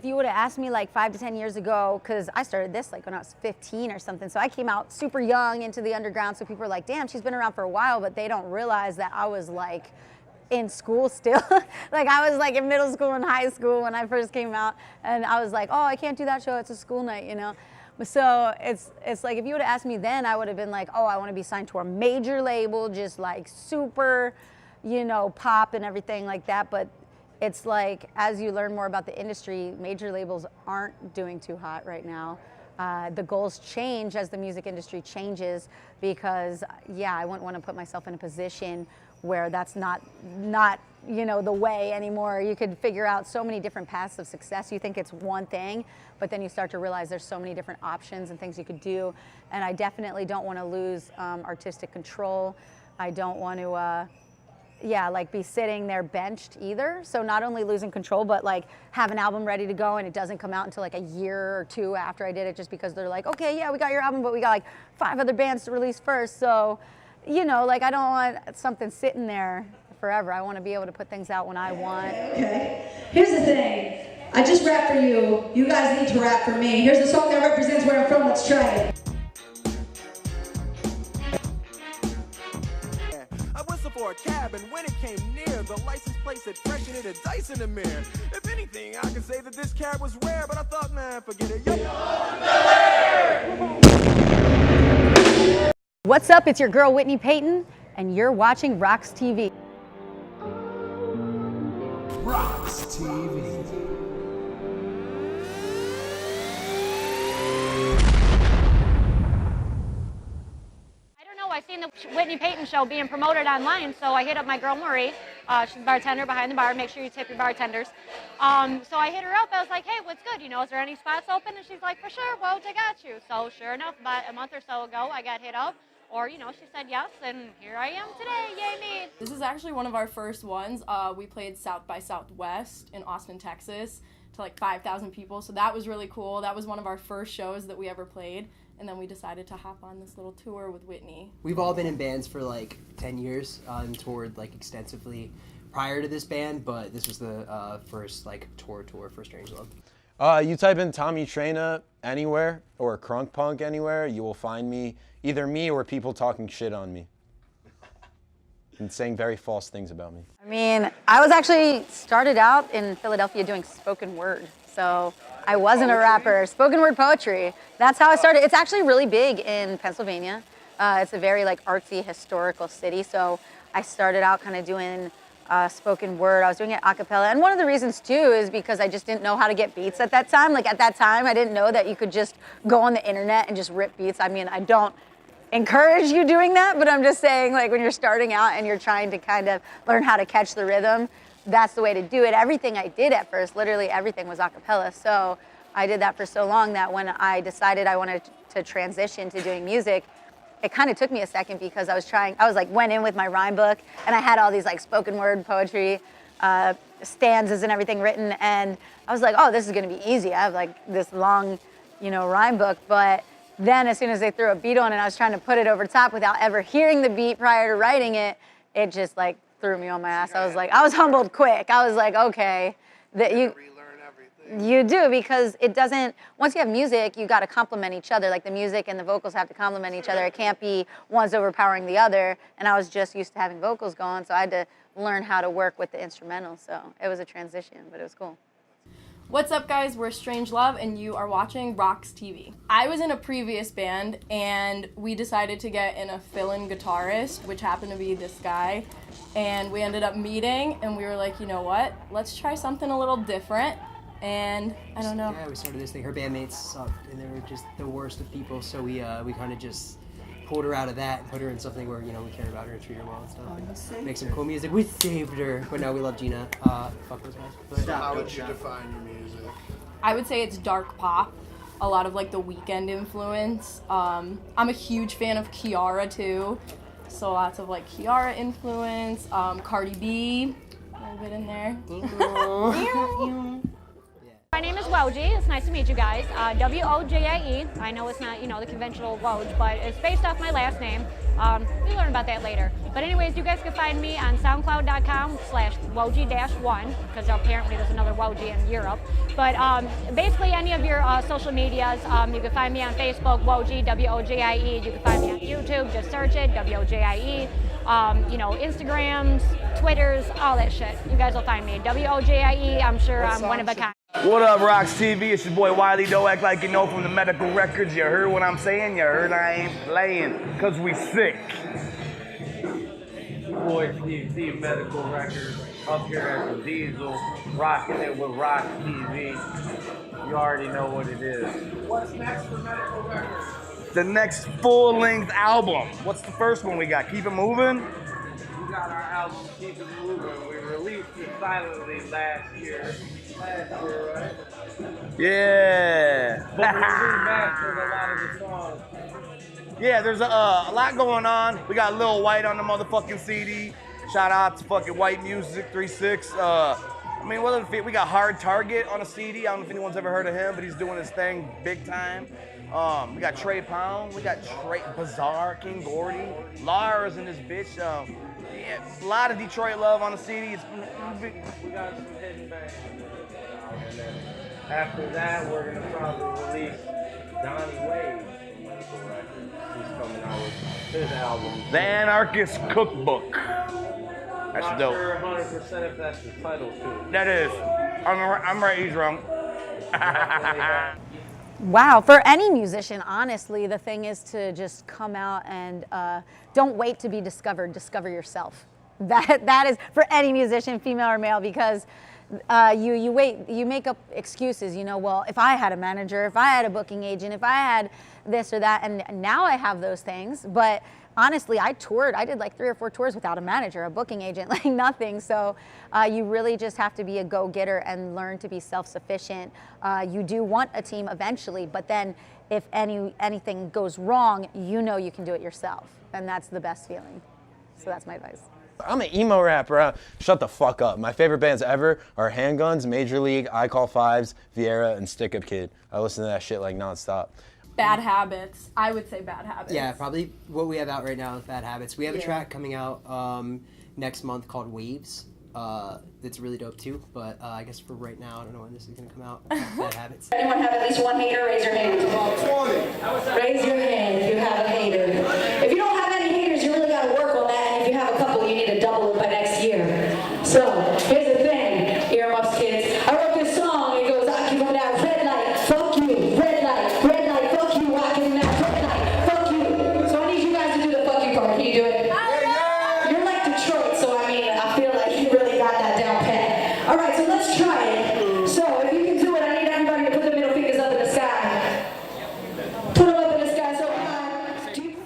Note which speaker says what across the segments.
Speaker 1: If you would have asked me like 5 to 10 years ago, because I started this like when I was 15 or something, so I came out super young into the underground, so people are like, damn, she's been around for a while, but they don't realize that I was like in school still. Like I was like in middle school and high school when I first came out, and I was like, oh, I can't do that show, it's a school night, you know? So it's like if you would have asked me then, I would have been like, oh, I want to be signed to a major label, just like super, you know, pop and everything like that. But it's like, as you learn more about the industry, major labels aren't doing too hot right now. The goals change as the music industry changes because, yeah, I wouldn't want to put myself in a position where that's not you know, the way anymore. You could figure out so many different paths of success. You think it's one thing, but then you start to realize there's so many different options and things you could do. And I definitely don't want to lose artistic control. I don't want to yeah, like be sitting there benched either. So not only losing control, but like have an album ready to go and it doesn't come out until like a year or two after I did it, just because they're like, okay, yeah, we got your album, but we got like 5 other bands to release first. So, you know, like I don't want something sitting there forever. I want to be able to put things out when I want.
Speaker 2: Okay. Here's the thing. I just rap for you. You guys need to rap for me. Here's a song that represents where I'm from. Let's try it.
Speaker 3: For a cab, and when it came near, the license plate said fresh and it had dice in the mirror. If anything, I can say that this cab was rare, but I thought, man, forget it.
Speaker 1: What's up? It's your girl Whitney Peyton, and you're watching RoX-TV.
Speaker 3: RoX-TV.
Speaker 4: I seen the Whitney Peyton show being promoted online, so I hit up my girl Marie. She's a bartender behind the bar. Make sure you tip your bartenders. So I hit her up. I was like, hey, what's good? You know, is there any spots open? And she's like, for sure, Woj, I got you. So sure enough, about a month or so ago, I got hit up. Or, you know, she said yes, and here I am today. Yay me.
Speaker 5: This is actually one of our first ones. We played South by Southwest in Austin, Texas to like 5,000 people. So that was really cool. That was one of our first shows that we ever played. And then we decided to hop on this little tour with Whitney.
Speaker 6: We've all been in bands for like 10 years and toured like extensively prior to this band, but this was the first like tour for Strangelove.
Speaker 7: You type in Tommy Traina anywhere or Crunk Punk anywhere, you will find me, either me or people talking shit on me and saying very false things about me.
Speaker 1: I mean, I was actually started out in Philadelphia doing spoken word. So I wasn't a rapper, spoken word poetry. That's how I started. It's actually really big in Pennsylvania. It's a very like artsy, historical city. So I started out kind of doing spoken word. I was doing it a cappella. And one of the reasons too is because I just didn't know how to get beats at that time. Like at that time, I didn't know that you could just go on the internet and just rip beats. I mean, I don't encourage you doing that, but I'm just saying like when you're starting out and you're trying to kind of learn how to catch the rhythm, that's the way to do it. Everything I did at first, literally everything was a cappella. So I did that for so long that when I decided I wanted to transition to doing music, it kind of took me a second because I was like went in with my rhyme book and I had all these like spoken word poetry stanzas and everything written, and I was like, oh, this is gonna be easy. I have like this long, you know, rhyme book. But then as soon as they threw a beat on and I was trying to put it over top without ever hearing the beat prior to writing it, it just like threw me on my ass. I was humbled quick. I was like, okay, that you do, because it doesn't, once you have music, you got to complement each other. Like the music and the vocals have to complement each other. It can't be one's overpowering the other. And I was just used to having vocals going, so I had to learn how to work with the instrumental. So it was a transition, but it was cool.
Speaker 5: What's up, guys? We're Strangelove, and you are watching RoX-TV. I was in a previous band, and we decided to get in a fill-in guitarist, which happened to be this guy, and we ended up meeting, and we were like, you know what? Let's try something a little different, and I don't know.
Speaker 6: Yeah, we started this thing. Her bandmates sucked, and they were just the worst of people, so we kind of just pulled her out of that and put her in something where, you know, we care about her and treat her well and stuff. And make some cool music. We saved her, but now we love Gina. Fuck those guys. But
Speaker 3: so how would you define your music?
Speaker 5: I would say it's dark pop, a lot of like the Weeknd influence. I'm a huge fan of Kiara too, so lots of like Kiara influence. Cardi.B, a little bit in there.
Speaker 4: My name is Wojie. It's nice to meet you guys. W-O-J-I-E. I know it's not, you know, the conventional Woj, but it's based off my last name. We learn about that later. But anyways, you guys can find me on soundcloud.com/Wojie-1, because apparently there's another Wojie in Europe. But basically any of your social medias, you can find me on Facebook, Wojie, W-O-J-I-E. You can find me on YouTube, just search it, W-O-J-I-E. You know, Instagrams, Twitters, all that shit. You guys will find me. W-O-J-I-E, I'm sure I'm one of a kind.
Speaker 8: What up, RoX-TV? It's your boy Wiley. Don't act like you know from the Medikal Records. You heard what I'm saying? You heard I ain't playing, because we sick.
Speaker 9: Boy, Steve, Medikal Records, up here at the Diesel, rocking it with RoX-TV. You already know what it is. What's next for Medikal Records?
Speaker 8: The next full-length album. What's the first one we got? Keep It Moving?
Speaker 9: We got our album, Keep It Moving. We released it silently last year, right?
Speaker 8: Yeah.
Speaker 9: But we remastered a lot of the songs.
Speaker 8: Yeah, there's a lot going on. We got Lil White on the motherfucking CD. Shout out to fucking White Music 36. I mean, we got Hard Target on a CD. I don't know if anyone's ever heard of him, but he's doing his thing big time. We got Trey Pound. We got Trey Bazaar, King Gordy. Lars in this bitch. Yeah, a lot of Detroit love on the CD.
Speaker 9: We got some hidden bands. And then after that, we're going to probably release Donnie Wade. He's coming out with his album.
Speaker 8: The Anarchist Cookbook. That's
Speaker 9: Not
Speaker 8: dope.
Speaker 9: sure 100% if that's the title too.
Speaker 8: That is. I'm right, he's wrong.
Speaker 1: Wow, for any musician, honestly, the thing is to just come out and don't wait to be discovered. Discover yourself. That is for any musician, female or male, because you make up excuses. You know, well, if I had a manager, if I had a booking agent, if I had this or that, and now I have those things, but honestly, I toured. I did like 3 or 4 tours without a manager, a booking agent, like nothing. So you really just have to be a go-getter and learn to be self-sufficient. You do want a team eventually, but then if anything goes wrong, you know you can do it yourself. And that's the best feeling. So that's my advice.
Speaker 7: I'm an emo rapper. Shut the fuck up. My favorite bands ever are Handguns, Major League, I Call Fives, Vieira, and Stick Up Kid. I listen to that shit like nonstop.
Speaker 5: Bad Habits. I would say Bad Habits.
Speaker 6: Yeah, probably what we have out right now is Bad Habits. We have a track coming out next month called Waves. It's really dope too, but I guess for right now, I don't know when this is going to come out. Bad Habits.
Speaker 2: Anyone have at least one hater? Raise your hand. Raise your hand if you have a hater. If you don't have any haters, you really got to work on that. And if you have a couple, you need to double it by next year. So here's the thing, earmuffs kids. I wrote this song. It goes, I keep them down. Red light, fuck you. Red light, fuck you. I keep them down. Red light, fuck you. So I need you guys to do the fuck you part. Can you do it? You're like Detroit, so I mean, I feel like you really got that down pat. All right, so let's try it. So if you can do it, I need everybody to put the middle fingers up in the sky. Put them up in the sky so high.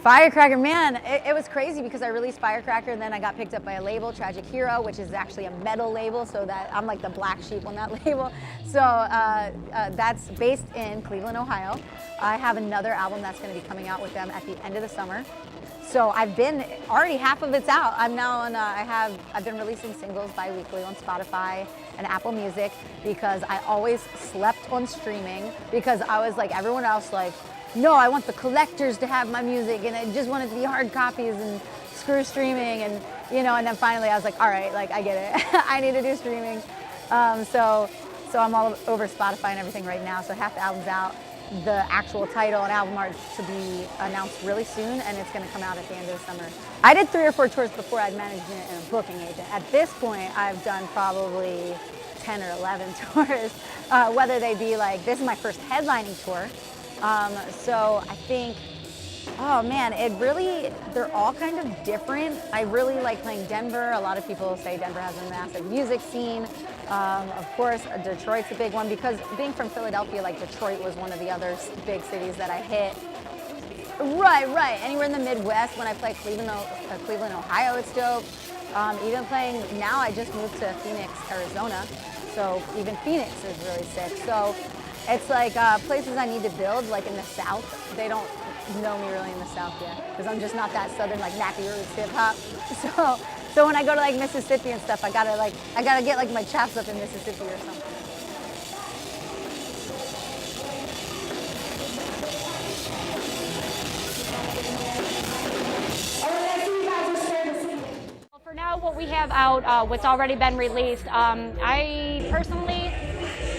Speaker 1: Firecracker, man, it was crazy because I released Firecracker and then I got picked up by a label, Tragic Hero, which is actually a metal label, so that I'm like the black sheep on that label. So that's based in Cleveland, Ohio. I have another album that's going to be coming out with them at the end of the summer. So already half of it's out. I'm now on, I've been releasing singles bi-weekly on Spotify and Apple Music because I always slept on streaming because I was like everyone else, like, no, I want the collectors to have my music and I just want it to be hard copies and screw streaming and, you know, and then finally I was like, all right, like I get it. I need to do streaming. So I'm all over Spotify and everything right now. So half the album's out. The actual title and album art to be announced really soon, and it's going to come out at the end of the summer. I did 3 or 4 tours before I'd managed it in a booking agent. At this point, I've done probably 10 or 11 tours, whether they be like, this is my first headlining tour. So I think, oh man, they're all kind of different. I really like playing Denver. A lot of people say Denver has a massive music scene. Of course, Detroit's a big one because being from Philadelphia, like Detroit was one of the other big cities that I hit. Right. Anywhere in the Midwest, when I play Cleveland, Ohio, it's dope. Even playing, now I just moved to Phoenix, Arizona. So even Phoenix is really sick. So it's like places I need to build, like in the South. They don't know me really in the South yet because I'm just not that Southern, like nappy roots hip hop. So when I go to like Mississippi and stuff, I gotta get like my chaps up in Mississippi or something.
Speaker 2: All
Speaker 4: have out, what's already been released, I personally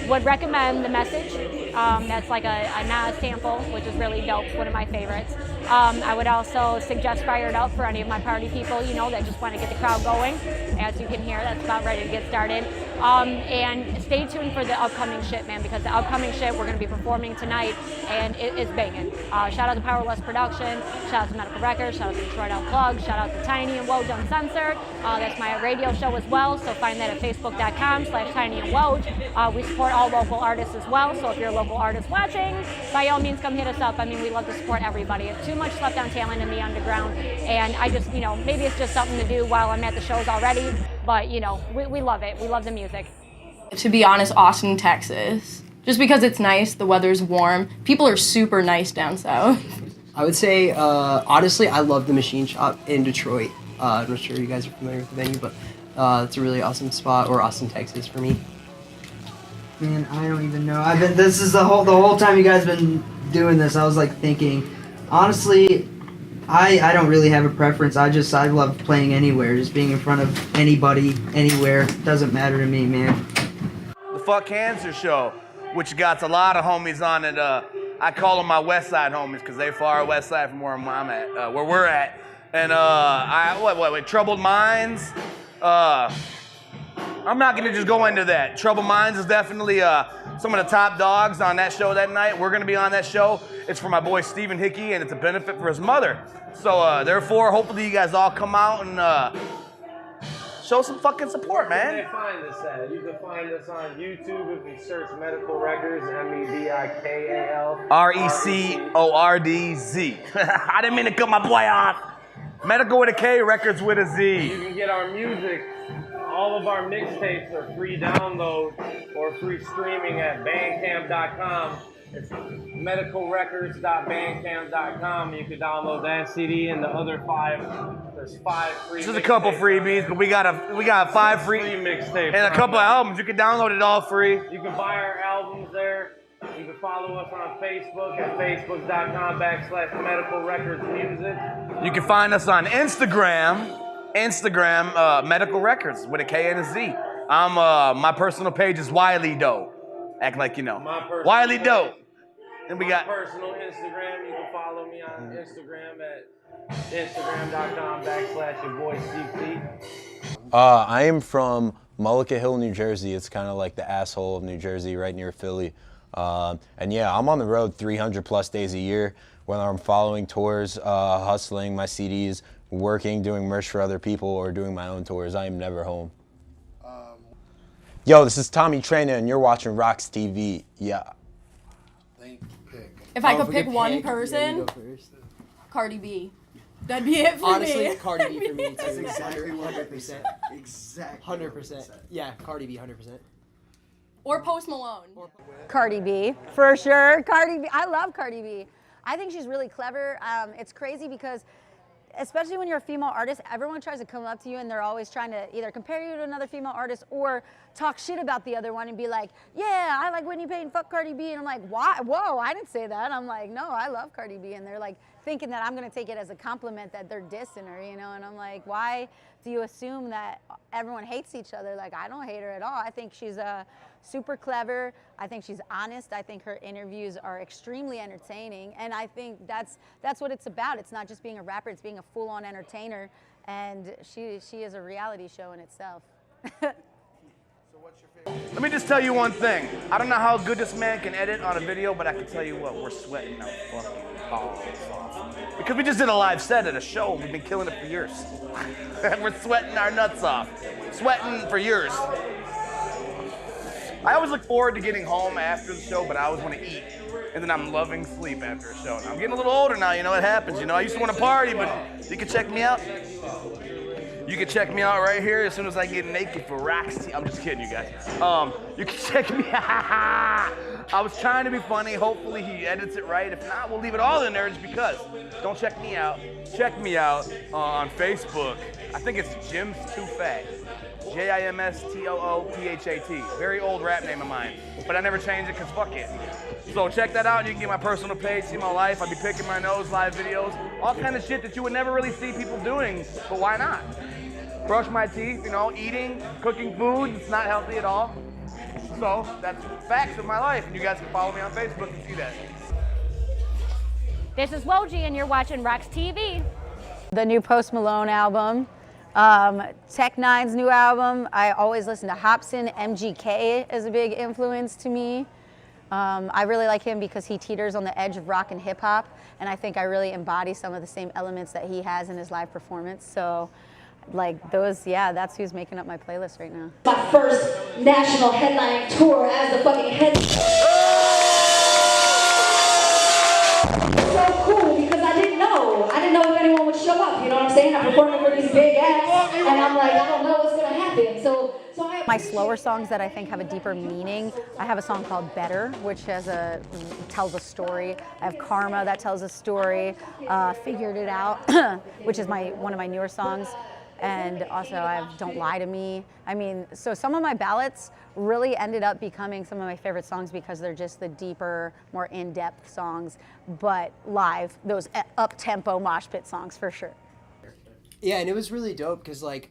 Speaker 4: would recommend The Message. That's like a Nas sample, which is really dope, one of my favorites. I would also suggest Fired Up for any of my party people, you know, that just want to get the crowd going. As you can hear, that's about ready to get started. And stay tuned for the upcoming shit, man, because the upcoming shit we're going to be performing tonight, and it is banging. Shout out to Powerless Production, shout out to Medikal Records, shout out to Detroit Unplugged, shout out to Tiny and Woj Uncensored. That's my radio show as well, so find that at facebook.com/Tiny and Woj. We support all local artists as well, so if you're a local artist watching, by all means come hit us up. I mean, we love to support everybody. It's too much slept on talent in the underground, and I just, you know, maybe it's just something to do while I'm at the shows already, but you know, we love it. We love the music.
Speaker 5: To be honest, Austin, Texas. Just because it's nice, the weather's warm. People are super nice down south.
Speaker 6: I would say, honestly, I love the Machine Shop in Detroit. I'm not sure you guys are familiar with the venue, but it's a really awesome spot, or Austin, Texas for me.
Speaker 10: Man, I don't even know. This is the whole time you guys been doing this, I was like thinking, honestly, I don't really have a preference. I love playing anywhere, just being in front of anybody, anywhere. Doesn't matter to me, man.
Speaker 8: The Fuck Cancer Show, which got a lot of homies on it. I call them my West Side homies because they far West Side from where I'm at, where we're at. And Troubled Minds. I'm not gonna just go into that. Troubled Minds is definitely some of the top dogs on that show that night. We're gonna be on that show. It's for my boy Stephen Hickey, and it's a benefit for his mother. So therefore, hopefully you guys all come out and show some fucking support, man.
Speaker 9: Where can they find us at? You can find us on YouTube if you search Medikal Records, Medikal. RECORDZ. I didn't mean to cut my boy off. Medikal with a K, Records with a Z. You can get our music. All of our mixtapes are free download or free streaming at bandcamp.com. It's medicalrecords.bandcamp.com. You can download that CD and the other 5. There's 5 free.
Speaker 8: Just a couple freebies, but we got 5 free
Speaker 9: mixtapes
Speaker 8: and a couple of albums. You can download it all free.
Speaker 9: You can buy our albums there. You can follow us on Facebook at facebook.com/medicalrecordsmusic.
Speaker 8: You can find us on Instagram, Medikal Records with a K and a Z. My personal page is Wiley Doe. Act like you know. Wiley Doe. And we got
Speaker 9: personal Instagram. You can follow me on Instagram at instagram.com/yourboyCT.
Speaker 7: I am from Mullica Hill, New Jersey. It's kind of like the asshole of New Jersey, right near Philly. And yeah, I'm on the road 300 plus days a year, whether I'm following tours, hustling my CDs, working, doing merch for other people, or doing my own tours. I am never home. Yo, this is Tommy Trainer, and you're watching RoX-TV. Yeah.
Speaker 5: If I could pick one person, Cardi-B. That'd be it for me.
Speaker 6: Honestly, Cardi-B for me too.
Speaker 10: That's exactly
Speaker 6: 100%.
Speaker 10: Exactly.
Speaker 6: 100%. Yeah, Cardi-B, 100%.
Speaker 5: Or Post Malone.
Speaker 1: Cardi-B, for sure. Cardi-B, I love Cardi-B. I think she's really clever. It's crazy because, especially when you're a female artist, everyone tries to come up to you and they're always trying to either compare you to another female artist or talk shit about the other one and be like, yeah, I like Whitney Peyton, fuck Cardi B. And I'm like, why? Whoa, I didn't say that. I'm like, no, I love Cardi B. And they're like thinking that I'm gonna take it as a compliment that they're dissing her, you know? And I'm like, why do you assume that everyone hates each other? Like, I don't hate her at all. I think she's super clever. I think she's honest. I think her interviews are extremely entertaining. And I think that's what it's about. It's not just being a rapper, it's being a full-on entertainer. And she is a reality show in itself.
Speaker 8: Let me just tell you one thing. I don't know how good this man can edit on a video, but I can tell you what, we're sweating our fucking balls off. Because we just did a live set at a show. We've been killing it for years. We're sweating our nuts off. Sweating for years. I always look forward to getting home after the show, but I always want to eat. And then I'm loving sleep after a show. Now, I'm getting a little older now, you know, it happens. You know, I used to want to party, but you can check me out. You can check me out right here as soon as I get naked for RoX-TV. I'm just kidding, you guys. You can check me out. I was trying to be funny. Hopefully he edits it right. If not, we'll leave it all in there just because. Don't check me out. Check me out on Facebook. I think it's Jim's Too Fat. JIMSTOOPHAT. Very old rap name of mine. But I never changed it because fuck it. So check that out. You can get my personal page, see my life. I be picking my nose, live videos, all kind of shit that you would never really see people doing, but why not? brush my teeth, you know, eating, cooking food. It's not healthy at all. So that's facts of my life. And you guys can follow me on Facebook and see that.
Speaker 4: This is Wojie, and you're watching RoX-TV.
Speaker 1: The new Post Malone album, Tech Nine's new album. I always listen to Hopsin. MGK is a big influence to me. I really like him because he teeters on the edge of rock and hip hop, and I think I really embody some of the same elements that he has in his live performance. So, like those, yeah, that's who's making up my playlist right now.
Speaker 2: My first national headlining tour as the fucking head. So cool because I didn't know if anyone would show up. You know what I'm saying? I'm performing for these big acts, and I'm like, I don't know what's gonna happen. So
Speaker 1: my slower songs that I think have a deeper meaning, I have a song called Better, which tells a story. I have Karma that tells a story. Figured It Out, which is one of my newer songs. And also I have Don't Lie to Me. I mean, so some of my ballads really ended up becoming some of my favorite songs because they're just the deeper, more in-depth songs, but live, those up-tempo mosh pit songs for sure.
Speaker 6: Yeah, and it was really dope because like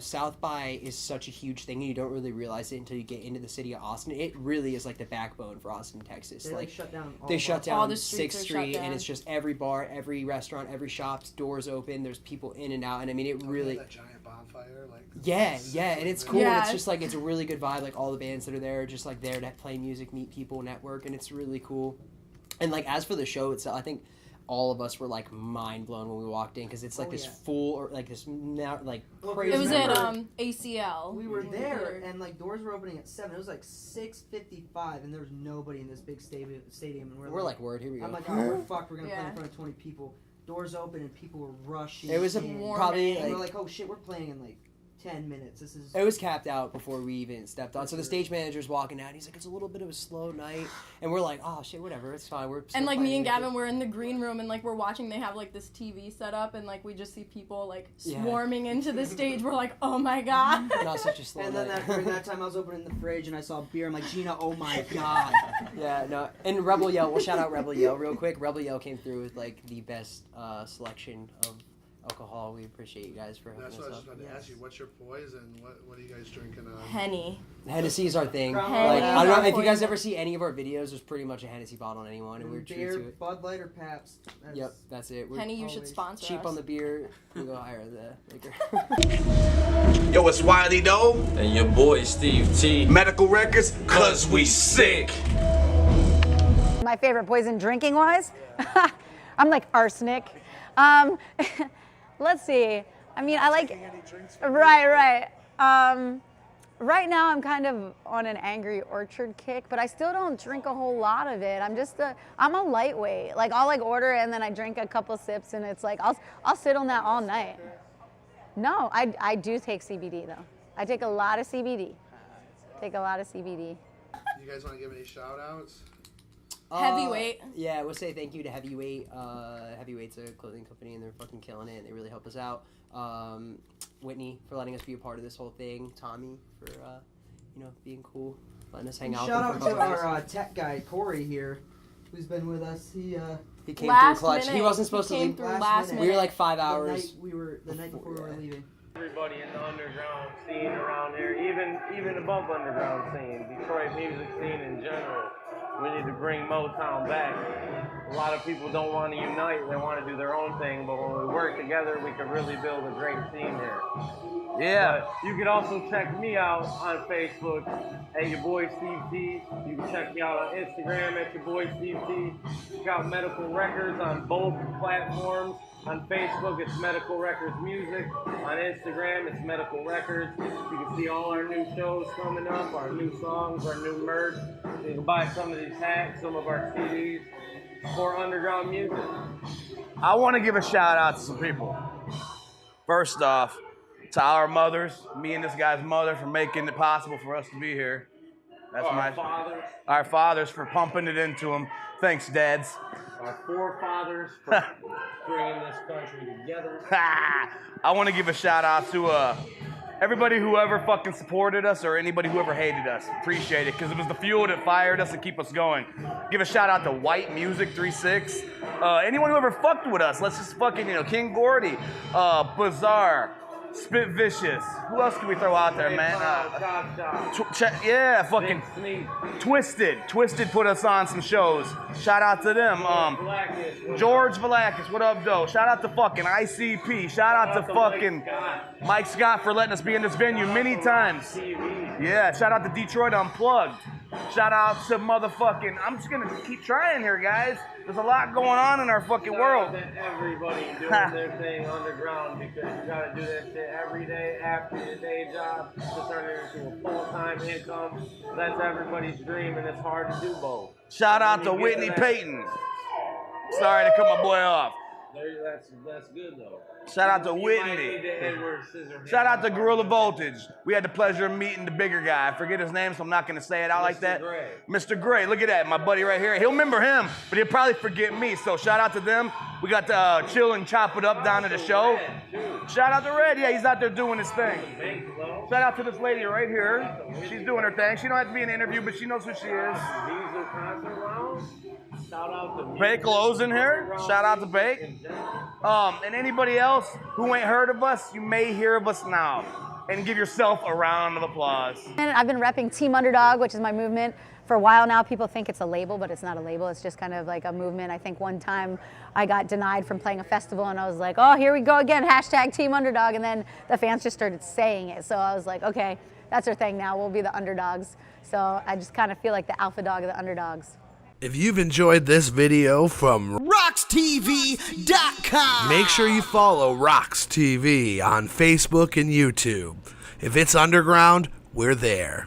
Speaker 6: South by is such a huge thing and you don't really realize it until you get into the city of Austin. It really is like the backbone for Austin, Texas.
Speaker 10: They shut down
Speaker 6: they shut down
Speaker 5: the streets
Speaker 6: 6th
Speaker 5: are
Speaker 6: Street
Speaker 5: shut
Speaker 6: and it's just every bar, every restaurant, every shop's doors open. There's people in and out, and I mean it really.
Speaker 11: That giant bonfire, like.
Speaker 6: Yeah, and it's cool.
Speaker 5: Yeah.
Speaker 6: And it's just like it's a really good vibe. Like all the bands that are there, are just like there to play music, meet people, network, and it's really cool. And like as for the show itself, I think all of us were like mind blown when we walked in because it's like full or like this like crazy.
Speaker 5: It was at ACL.
Speaker 10: We were there and like doors were opening at 7. It was like 6:55 and there was nobody in this big stadium. And
Speaker 6: we're like, word, here we go.
Speaker 10: I'm like, oh, we're fucked. We're gonna play in front of 20 people. Doors open and people were rushing.
Speaker 6: It was probably
Speaker 10: and we're like, oh shit, we're playing in like 10 minutes. This is.
Speaker 6: It was capped out before we even stepped on. So the stage manager's walking out. He's like, "It's a little bit of a slow night," and we're like, "Oh shit, whatever, it's fine."
Speaker 5: And like me and Gavin were in the green room and like we're watching. They have like this TV set up and like we just see people like swarming into the stage. We're like, "Oh my god!"
Speaker 6: Not such a slow
Speaker 10: and then
Speaker 6: night.
Speaker 10: during that time, I was opening the fridge and I saw beer. I'm like, Gina, oh my god.
Speaker 6: Yeah, no. And Rebel Yell. We'll shout out Rebel Yell real quick. Rebel Yell came through with like the best selection of alcohol. We appreciate you guys for hooking us up.
Speaker 11: That's what I was just about to ask you. What's your poison? What are you guys drinking on?
Speaker 5: Henny.
Speaker 6: Hennessy is our thing. Like,
Speaker 5: Henny.
Speaker 6: I don't know if you guys ever see any of our videos. There's pretty much a Hennessy bottle on anyone, and we're true to it.
Speaker 10: Bud Light or Pabst.
Speaker 6: Yep, that's it. We're
Speaker 5: Henny, you should sponsor
Speaker 6: cheap
Speaker 5: us.
Speaker 6: on the beer. We go higher on the liquor.
Speaker 12: Yo, it's Wiley Doe.
Speaker 13: And your boy Steve T.
Speaker 12: Medikal Records, cause we sick.
Speaker 1: My favorite poison drinking wise? I'm like arsenic. Let's see. I mean, I like. Right. Right now, I'm kind of on an Angry Orchard kick, but I still don't drink a whole lot of it. I'm a lightweight. Like I'll like order and then I drink a couple sips, and it's like I'll sit on that all night. No, I do take CBD though. I take a lot of CBD. You
Speaker 11: guys want to give any shout outs?
Speaker 5: Heavyweight.
Speaker 6: Yeah, we'll say thank you to Heavyweight. Heavyweight's a clothing company and they're fucking killing it and they really help us out. Whitney for letting us be a part of this whole thing. Tommy for being cool, letting us hang out.
Speaker 10: Shout out to our tech guy Corey here, who's been with us. He
Speaker 6: came through clutch. He wasn't supposed to leave.
Speaker 5: Last minute.
Speaker 6: We were like 5 hours.
Speaker 10: The night before we were leaving.
Speaker 9: Everybody in the underground scene around here, even above underground scene, Detroit music scene in general. We need to bring Motown back. A lot of people don't want to unite, they want to do their own thing, but when we work together, we can really build a great scene here. Yeah. But you can also check me out on Facebook at your boy Steve T. You can check me out on Instagram at your boy Steve T. Check out Medikal Records on both platforms. On Facebook, it's Medikal Records Music. On Instagram, it's Medikal Records. You can see all our new shows coming up, our new songs, our new merch. You can buy some of these hats, some of our CDs for underground music.
Speaker 8: I want to give a shout out to some people. First off, to our mothers, me and this guy's mother for making it possible for us to be here. That's our fathers for pumping it into them. Thanks, dads.
Speaker 9: Our forefathers for bringing this country together.
Speaker 8: I want to give a shout out to everybody who ever fucking supported us or anybody who ever hated us. Appreciate it, because it was the fuel that fired us and keep us going. Give a shout out to White Music 36. Anyone who ever fucked with us. Let's just fucking, King Gordy, Bazaar, Spit Vicious. Who else can we throw out there, man? Yeah, fucking Twisted. Twisted put us on some shows. Shout out to them. George Velakis, what up, though? Shout out to fucking ICP. Shout out to fucking Mike Scott for letting us be in this venue many times. Yeah, shout out to Detroit Unplugged. Shout out to motherfucking, I'm just gonna keep trying here, guys. There's a lot going on in our fucking world.
Speaker 9: Everybody doing their thing underground because you gotta do that shit every day after your day job to turn it into a full-time income. That's everybody's dream, and it's hard to do both.
Speaker 8: Shout out to Whitney Peyton. Sorry to cut my boy off.
Speaker 9: That's good though.
Speaker 8: Shout out to Whitney. Shout out to Gorilla Voltage. We had the pleasure of meeting the bigger guy. I forget his name, so I'm not going to say it out like that. Mr. Gray. Look at that, my buddy right here. He'll remember him, but he'll probably forget me. So shout out to them. We got to chill and chop it up down at the show. Shout out to Red. Yeah, he's out there doing his thing. Shout out to this lady right here. She's doing her thing. She don't have to be in an interview, but she knows who she is.
Speaker 9: Shout out to
Speaker 8: Bake Lowe's in here. Shout out to Bake. And anybody else who ain't heard of us, you may hear of us now. And give yourself a round of applause.
Speaker 1: And I've been repping Team Underdog, which is my movement, for a while now. People think it's a label, but it's not a label. It's just kind of like a movement. I think one time I got denied from playing a festival, and I was like, oh, here we go again, hashtag Team Underdog. And then the fans just started saying it. So I was like, okay, that's our thing now. We'll be the underdogs. So I just kind of feel like the alpha dog of the underdogs.
Speaker 14: If you've enjoyed this video from RoX-TV.com, make sure you follow RoX-TV on Facebook and YouTube. If it's underground, we're there.